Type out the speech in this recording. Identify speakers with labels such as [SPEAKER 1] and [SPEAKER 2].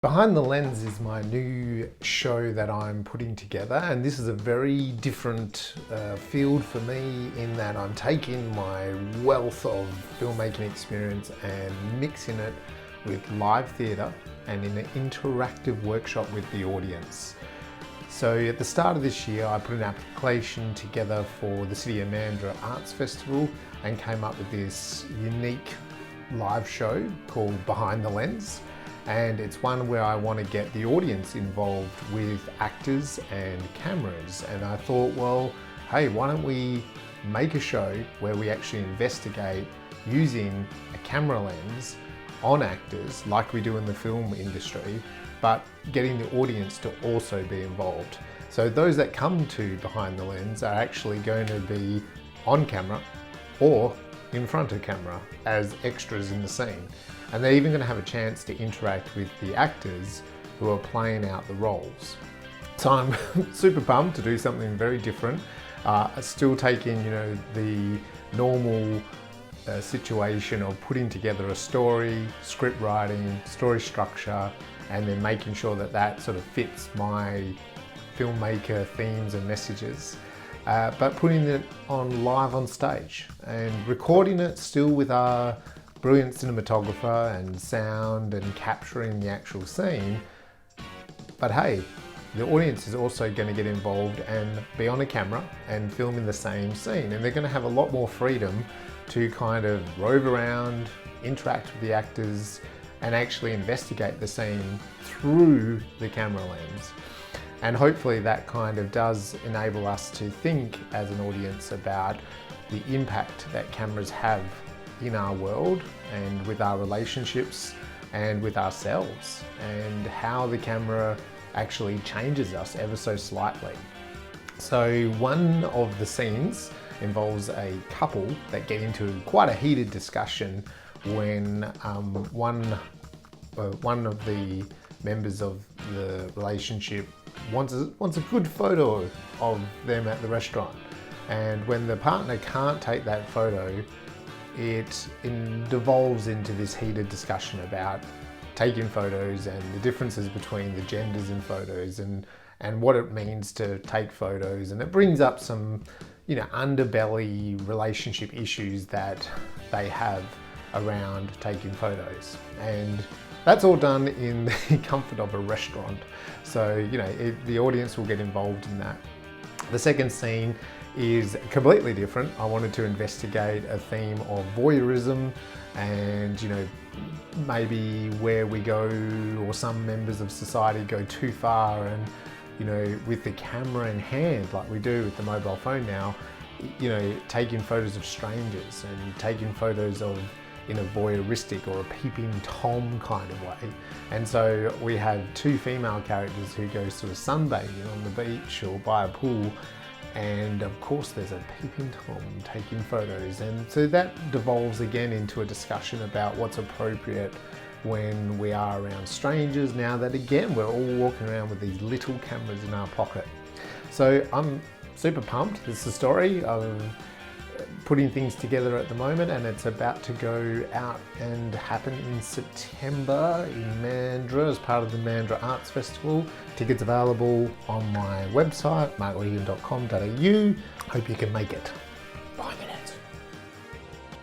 [SPEAKER 1] Behind the Lens is my new show that I'm putting together, and this is a very different field for me in that I'm taking my wealth of filmmaking experience and mixing it with live theatre and in an interactive workshop with the audience. So at the start of this year, I put an application together for the City of Mandurah Arts Festival and came up with this unique live show called Behind the Lens. And it's one where I want to get the audience involved with actors and cameras. And I thought, well, hey, why don't we make a show where we actually investigate using a camera lens on actors like we do in the film industry, but getting the audience to also be involved. So those that come to Behind the Lens are actually going to be on camera or in front of camera as extras in the scene. And they're even going to have a chance to interact with the actors who are playing out the roles. So I'm super pumped to do something very different. Still taking, the normal situation of putting together a story, script writing, story structure, and then making sure that that sort of fits my filmmaker themes and messages. But putting it on live on stage and recording it still with our brilliant cinematographer and sound and capturing the actual scene. But hey, the audience is also going to get involved and be on a camera and film in the same scene, and they're going to have a lot more freedom to kind of rove around, interact with the actors, and actually investigate the scene through the camera lens. And hopefully that kind of does enable us to think as an audience about the impact that cameras have in our world and with our relationships and with ourselves, and how the camera actually changes us ever so slightly. So one of the scenes involves a couple that get into quite a heated discussion when one of the members of the relationship wants a good photo of them at the restaurant, and when the partner can't take that photo, it devolves into this heated discussion about taking photos and the differences between the genders in photos and what it means to take photos, and it brings up some underbelly relationship issues that they have around taking photos. And that's all done in the comfort of a restaurant. So, the audience will get involved in that. The second scene is completely different. I wanted to investigate a theme of voyeurism and, maybe where we go, or some members of society go too far, and, with the camera in hand, like we do with the mobile phone now, taking photos of strangers and taking photos of in a voyeuristic or a peeping Tom kind of way. And so we have two female characters who go sort of sunbathing on the beach or by a pool, and of course there's a peeping Tom taking photos. And so that devolves again into a discussion about what's appropriate when we are around strangers, now that again we're all walking around with these little cameras in our pocket. So I'm super pumped. This is the story of putting things together at the moment, and it's about to go out and happen in September in Mandurah as part of the Mandurah Arts Festival. Tickets available on my website, markregan.com.au. Hope you can make it.